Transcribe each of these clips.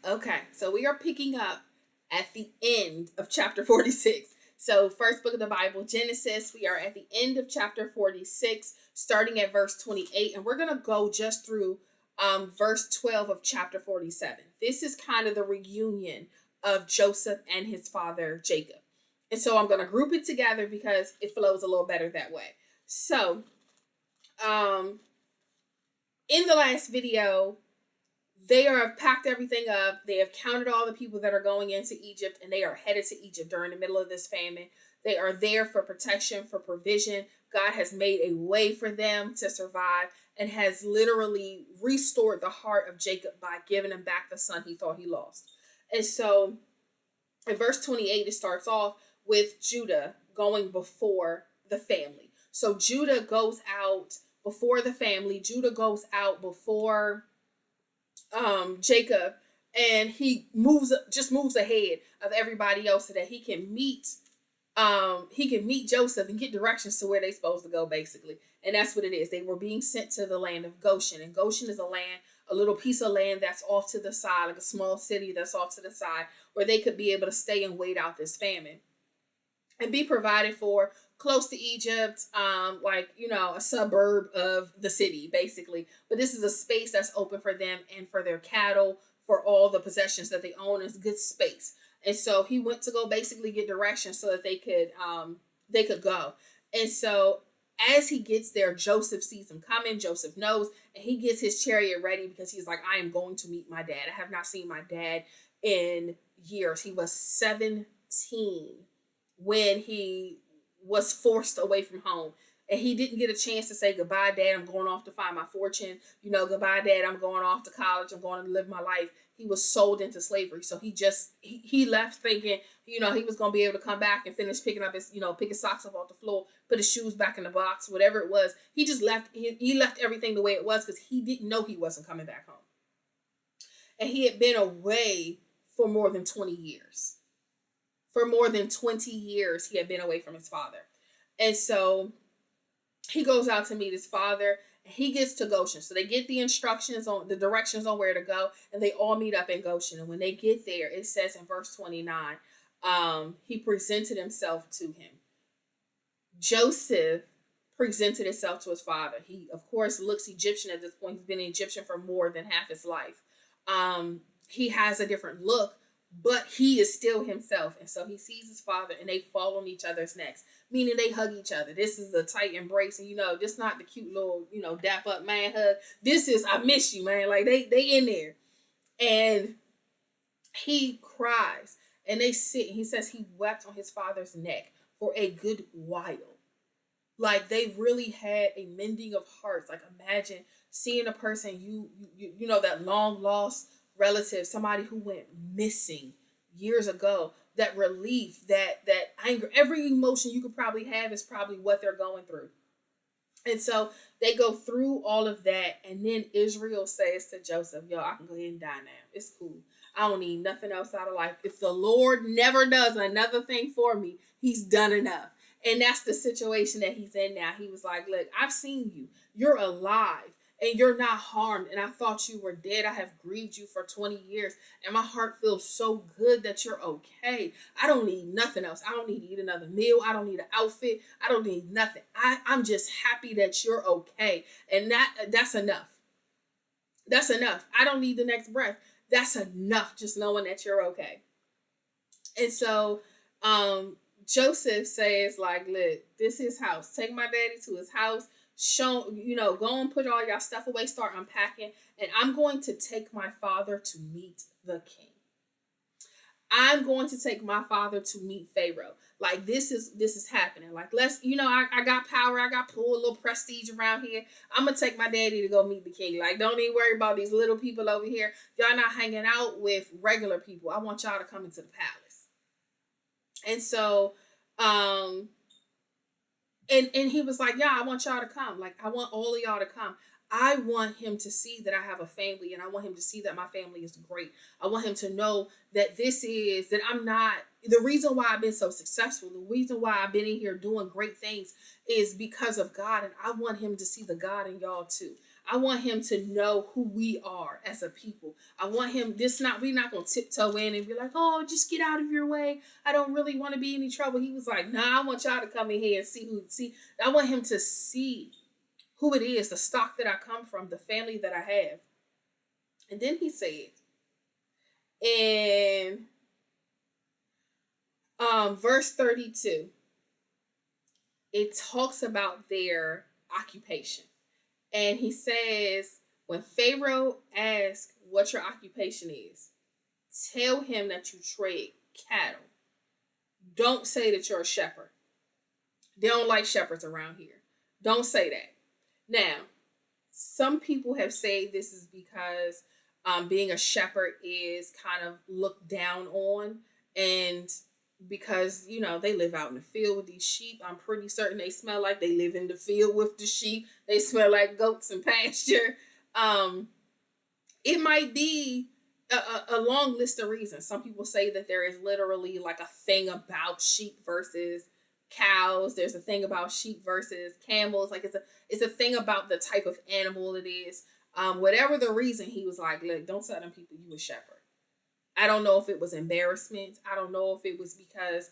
Okay, so we are picking up at the end of chapter 46. So, first book of the Bible, Genesis, we are at the end of chapter 46, starting at verse 28, and we're going to go just through verse 12 of chapter 47. This is kind of the reunion of Joseph and his father, Jacob. And so, I'm going to group it together because it flows a little better that way. So, um, in the last video, they have packed everything up. They have counted all the people that are going into Egypt, and they are headed to Egypt during the middle of this famine. They are there for protection, for provision. God has made a way for them to survive and has literally restored the heart of Jacob by giving him back the son he thought he lost. And so in verse 28, it starts off with Judah going before the family. So Judah goes out before the family. Judah goes out before Jacob, and he moves ahead of everybody else so that he can meet Joseph and get directions to where they're supposed to go, basically. And that's what it is. They were being sent to the land of Goshen, and Goshen is a little piece of land that's off to the side, like a small city that's off to the side, where they could be able to stay and wait out this famine and be provided for, close to Egypt, a suburb of the city, basically. But this is a space that's open for them and for their cattle, for all the possessions that they own. It's good space. And so he went to go basically get directions so that they could go. And so as he gets there, Joseph sees him coming. Joseph knows, and he gets his chariot ready because he's like, I am going to meet my dad. I have not seen my dad in years. He was 17 when he was forced away from home. And he didn't get a chance to say, goodbye, Dad, I'm going off to find my fortune. Goodbye, Dad, I'm going off to college. I'm going to live my life. He was sold into slavery. So he left thinking, he was going to be able to come back and finish picking up his, pick his socks up off the floor, put his shoes back in the box, whatever it was. He just left. He left everything the way it was because he didn't know he wasn't coming back home. And he had been away for more than 20 years. For more than 20 years, he had been away from his father. And so he goes out to meet his father, and he gets to Goshen. So they get the directions on where to go, and they all meet up in Goshen. And when they get there, it says in verse 29, he presented himself to him. Joseph presented himself to his father. He, of course, looks Egyptian at this point. He's been an Egyptian for more than half his life. He has a different look, but he is still himself. And so he sees his father, and they fall on each other's necks, meaning they hug each other. This is a tight embrace. And, this not the cute little, dap up man hug. This is, I miss you, man. Like they in there. And he cries, and they sit. He says he wept on his father's neck for a good while. Like they really had a mending of hearts. Like imagine seeing a person that long lost relative, somebody who went missing years ago, that relief, that anger, every emotion you could probably have is probably what they're going through. And so they go through all of that, and then Israel says to Joseph, yo, I can go ahead and die now. It's cool. I don't need nothing else out of life. If the Lord never does another thing for me, he's done enough. And that's the situation that he's in now. He was like, look, I've seen you. You're alive. And you're not harmed, and I thought you were dead. I have grieved you for 20 years, and my heart feels so good that you're okay. I don't need nothing else. I don't need to eat another meal. I don't need an outfit. I don't need nothing. I'm just happy that you're okay, and that's enough. That's enough. I don't need the next breath. That's enough, just knowing that you're okay. And so Joseph says, like, look, this is his house. Take my daddy to his house. Go and put all y'all stuff away, start unpacking, and I'm going to take my father to meet the king. I'm going to take my father to meet Pharaoh. Like this is happening. Like I got power, I got pull, a little prestige around here. I'm gonna take my daddy to go meet the king. Like don't even worry about these little people over here. Y'all not hanging out with regular people. I want y'all to come into the palace. And so, And he was like, yeah, I want y'all to come. Like, I want all of y'all to come. I want him to see that I have a family, and I want him to see that my family is great. I want him to know that I'm not, the reason why I've been so successful, the reason why I've been in here doing great things is because of God. And I want him to see the God in y'all too. I want him to know who we are as a people. I want him, we're not going to tiptoe in and be like, oh, just get out of your way. I don't really want to be in any trouble. He was like, nah, I want y'all to come in here and see. I want him to see who it is, the stock that I come from, the family that I have. And then he said, in verse 32, it talks about their occupation. And he says, when Pharaoh asks what your occupation is, tell him that you trade cattle. Don't say that you're a shepherd. They don't like shepherds around here. Don't say that. Now, some people have said this is because being a shepherd is kind of looked down on, and because they live out in the field with these sheep. I'm pretty certain they smell like they live in the field with the sheep. They smell like goats and pasture. It might be a long list of reasons. Some people say that there is literally like a thing about sheep versus cows. There's a thing about sheep versus camels. Like it's a thing about the type of animal it is. Whatever the reason, he was like, look, don't tell them people you a shepherd. I don't know if it was embarrassment. I don't know if it was because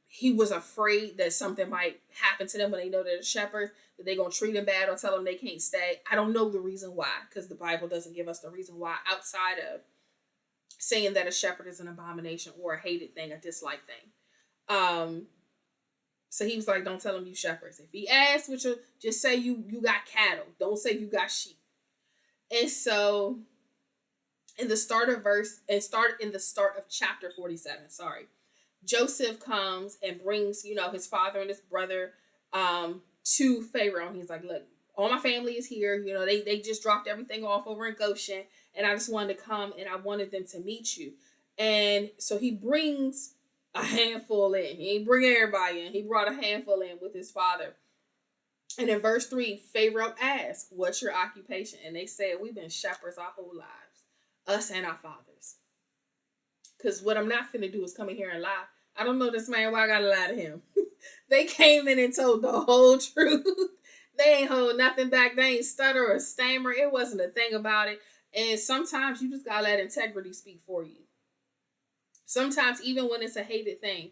he was afraid that something might happen to them when they know they're shepherds, that they're going to treat them bad or tell them they can't stay. I don't know the reason why, because the Bible doesn't give us the reason why outside of saying that a shepherd is an abomination or a hated thing, a disliked thing. So he was like, don't tell them you shepherds. If he asks, just say you got cattle. Don't say you got sheep. And so in the start of chapter 47, Joseph comes and brings, his father and his brother to Pharaoh. And he's like, look, all my family is here. They just dropped everything off over in Goshen. And I just wanted to come and I wanted them to meet you. And so he brings a handful in. He ain't bring everybody in. He brought a handful in with his father. And in verse 3, Pharaoh asked, what's your occupation? And they said, we've been shepherds our whole lives, us and our fathers. Because what I'm not finna do is come in here and lie. I don't know this man, why I gotta lie to him? They came in and told the whole truth. They ain't hold nothing back. They ain't stutter or stammer. It wasn't a thing about it. And sometimes you just gotta let integrity speak for you. Sometimes, even when it's a hated thing,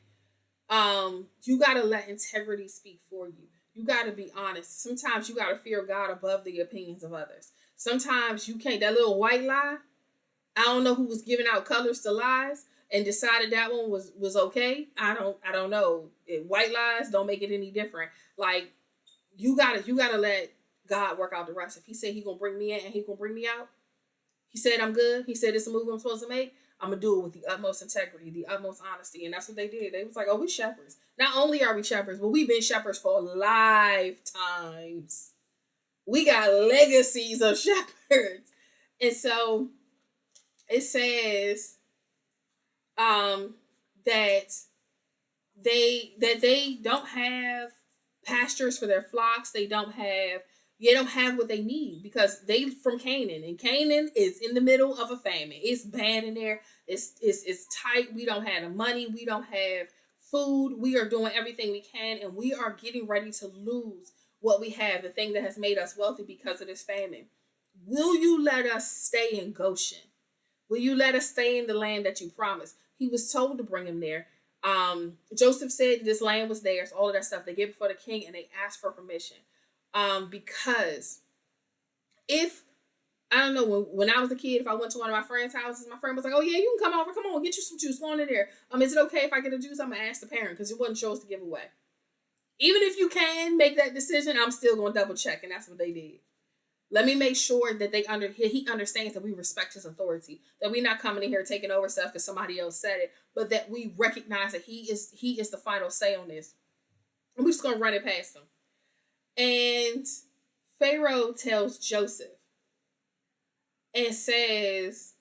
you gotta let integrity speak for you. You gotta be honest. Sometimes you gotta fear God above the opinions of others. Sometimes you can't. That little white lie, I don't know who was giving out colors to lies and decided that one was okay. I don't know. White lies don't make it any different. Like you gotta let God work out the rest. If he said he gonna bring me in and he gonna bring me out, he said I'm good. He said it's a move I'm supposed to make. I'm gonna do it with the utmost integrity, the utmost honesty, and that's what they did. They was like, "Oh, we shepherds. Not only are we shepherds, but we've been shepherds for lifetimes. We got legacies of shepherds." And so it says that they don't have pastures for their flocks. They don't have what they need because they from Canaan, and Canaan is in the middle of a famine. It's bad in there. It's tight. We don't have the money. We don't have food. We are doing everything we can, and we are getting ready to lose what we have, the thing that has made us wealthy because of this famine. Will you let us stay in Goshen? Will you let us stay in the land that you promised? He was told to bring him there. Joseph said this land was theirs, all of that stuff. They gave it before the king and they asked for permission. Because if, I don't know, when I was a kid, if I went to one of my friend's houses, my friend was like, oh yeah, you can come over. Come on, get you some juice. Go on in there. Is it okay if I get a juice? I'm going to ask the parent because it wasn't yours to give away. Even if you can make that decision, I'm still going to double check. And that's what they did. Let me make sure that he understands that we respect his authority, that we're not coming in here taking over stuff because somebody else said it, but that we recognize that he is the final say on this. And we're just going to run it past him. And Pharaoh tells Joseph and says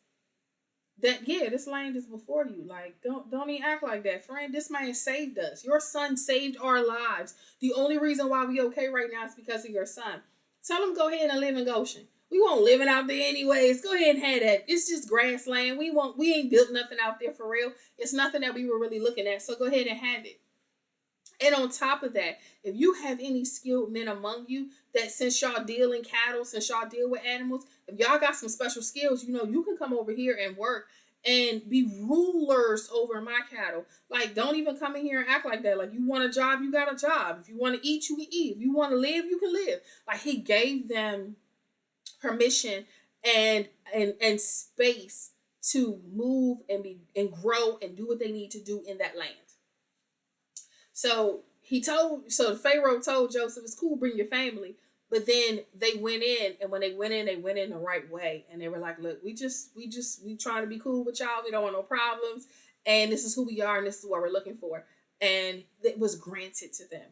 that, yeah, this land is before you. Like, don't even act like that, friend. This man saved us. Your son saved our lives. The only reason why we okay right now is because of your son. Tell him go ahead and live in Goshen. We won't live out there anyways. Go ahead and have that. It's just grassland. We ain't built nothing out there for real. It's nothing that we were really looking at. So go ahead and have it. And on top of that, if you have any skilled men among you, that since y'all deal in cattle, since y'all deal with animals, if y'all got some special skills, you can come over here and work and be rulers over my cattle. Like, don't even come in here and act like that. Like, you want a job, you got a job. If you want to eat, you can eat. If you want to live, you can live. Like, he gave them permission and space to move and grow and do what they need to do in that land. So Pharaoh told Joseph, it's cool, bring your family. But then they went in, and when they went in the right way. And they were like, look, we trying to be cool with y'all. We don't want no problems. And this is who we are, and this is what we're looking for. And it was granted to them.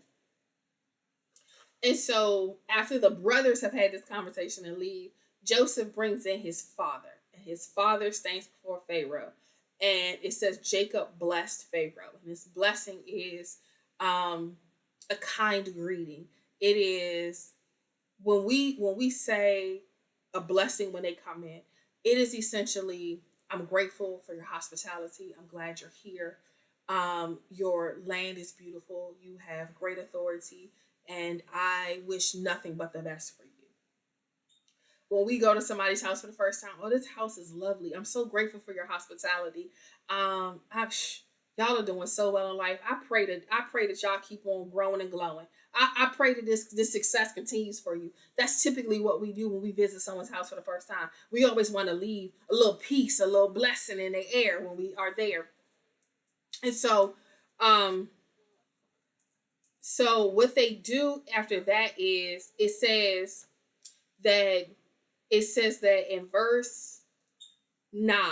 And so after the brothers have had this conversation and leave, Joseph brings in his father. And his father stands before Pharaoh. And it says Jacob blessed Pharaoh. And this blessing is a kind greeting. It is when we say a blessing when they come in, it is essentially, I'm grateful for your hospitality. I'm glad you're here. Your land is beautiful. You have great authority, and I wish nothing but the best for you. When we go to somebody's house for the first time, oh, this house is lovely. I'm so grateful for your hospitality. Y'all are doing so well in life. I pray that y'all keep on growing and glowing. I pray that this success continues for you. That's typically what we do when we visit someone's house for the first time. We always want to leave a little peace, a little blessing in the air when we are there. And so what they do after that is it says that in verse 9,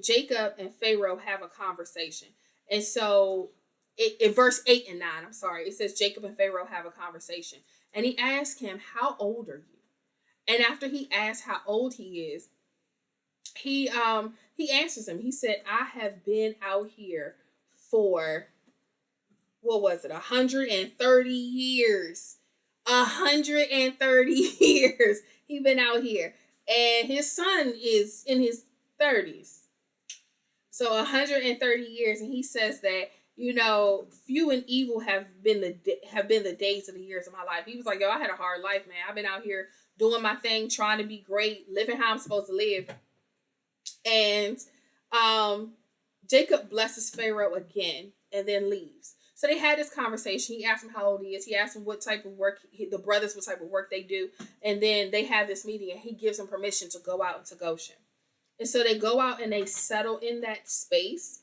Jacob and Pharaoh have a conversation. And so in verse 8 and 9, it says Jacob and Pharaoh have a conversation. And he asked him, how old are you? And after he asked how old he is, he answers him. He said, I have been out here for, 130 years. 130 years. He's been out here. And his son is in his 30s. So 130 years. And he says that, few and evil have been the days of the years of my life. He was like, yo, I had a hard life, man. I've been out here doing my thing, trying to be great, living how I'm supposed to live. And Jacob blesses Pharaoh again and then leaves. So they had this conversation. He asked him how old he is. He asked him what type of work, the brothers, what type of work they do. And then they have this meeting, and he gives them permission to go out into Goshen. And so they go out and they settle in that space.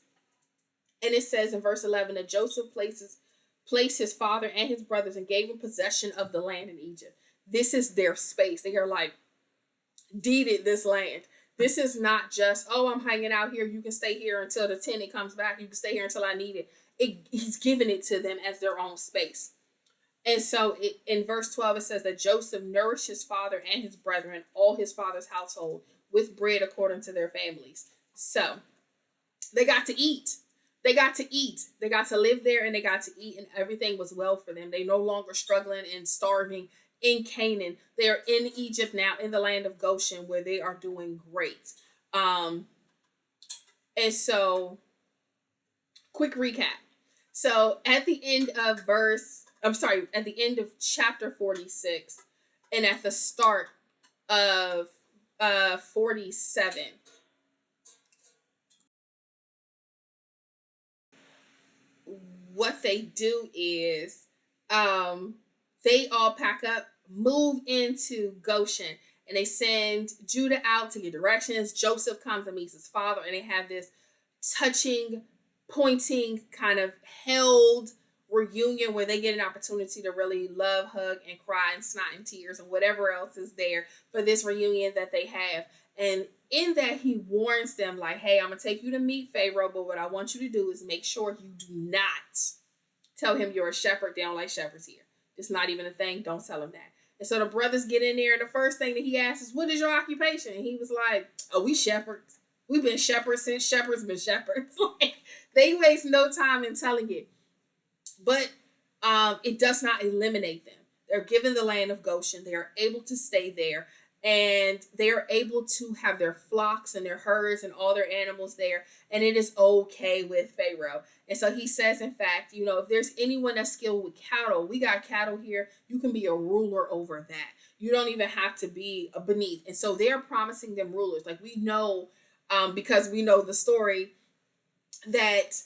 And it says in verse 11 that Joseph placed his father and his brothers and gave them possession of the land in Egypt. This is their space. They are like deeded this land. This is not just, oh, I'm hanging out here. You can stay here until the tenant comes back. You can stay here until I need it. He's given it to them as their own space. And so in verse 12, it says that Joseph nourished his father and his brethren, all his father's household, with bread according to their families. So they got to eat. They got to eat. They got to live there, and they got to eat, and everything was well for them. They no longer struggling and starving in Canaan. They are in Egypt now, in the land of Goshen, where they are doing great. And so, quick recap. So at the end of chapter 46, and at the start of 47, what they do is they all pack up, move into Goshen, and they send Judah out to get directions. Joseph comes and meets his father, and they have this touching, pointing, kind of held reunion where they get an opportunity to really love, hug, and cry and snot and tears and whatever else is there for this reunion that they have. And in that, he warns them like, hey, I'm going to take you to meet Pharaoh, but what I want you to do is make sure you do not tell him you're a shepherd. They don't like shepherds here. It's not even a thing. Don't tell him that. And so the brothers get in there, and the first thing that he asks is, what is your occupation? And he was like, oh, we shepherds. We've been shepherds since shepherds been shepherds. Like, they waste no time in telling it. But it does not eliminate them. They're given the land of Goshen. They are able to stay there. and they're able to have their flocks and their herds and all their animals there, and it is okay with Pharaoh. And so he says, in fact, if there's anyone that's skilled with cattle, we got cattle here, you can be a ruler over that. You don't even have to be a beneath. And so they're promising them rulers. Like we know, because we know the story, that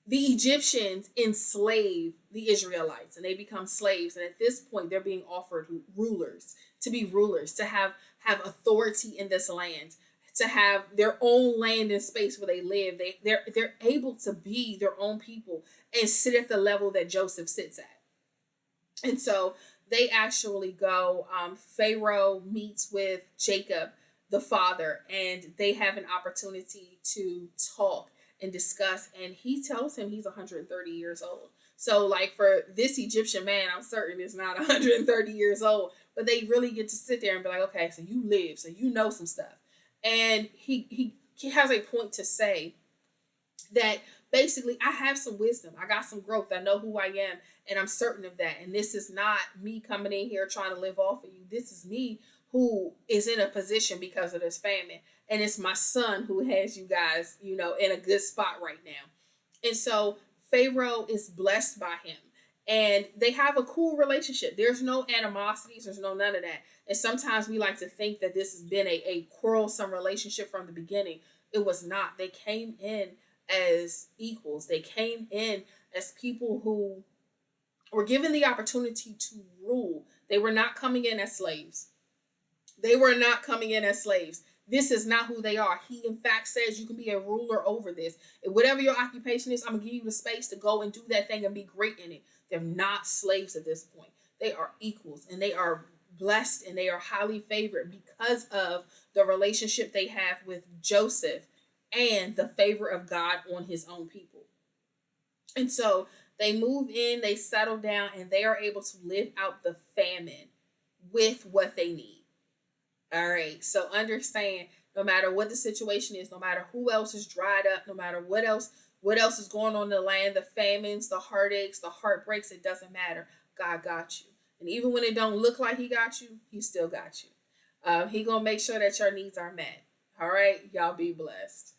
the Egyptians enslave the Israelites and they become slaves. And at this point, they're being offered rulers, to be rulers, to have authority in this land, to have their own land and space where they live. They're able to be their own people and sit at the level that Joseph sits at. And so they actually go, Pharaoh meets with Jacob, the father, and they have an opportunity to talk and discuss. And he tells him he's 130 years old. So, like, for this Egyptian man, I'm certain it's not 130 years old, but they really get to sit there and be like, okay, so you live, so you know some stuff. And he has a point to say that basically, I have some wisdom, I got some growth, I know who I am, and I'm certain of that. And this is not me coming in here trying to live off of you. This is me who is in a position because of this famine. And it's my son who has you guys, in a good spot right now. And so Pharaoh is blessed by him. And they have a cool relationship. There's no animosities. There's none of that. And sometimes we like to think that this has been a quarrelsome relationship from the beginning. It was not. They came in as equals. They came in as people who were given the opportunity to rule. They were not coming in as slaves. They were not coming in as slaves. This is not who they are. He, in fact, says you can be a ruler over this. And whatever your occupation is, I'm going to give you the space to go and do that thing and be great in it. They're not slaves at this point. They are equals, and they are blessed, and they are highly favored because of the relationship they have with Joseph and the favor of God on his own people. And so they move in, they settle down, and they are able to live out the famine with what they need. All right, so understand, no matter what the situation is, no matter who else is dried up, no matter what else is going on in the land, the famines, the heartaches, the heartbreaks, it doesn't matter. God got you. And even when it don't look like he got you, he still got you. He gonna make sure that your needs are met. All right, y'all be blessed.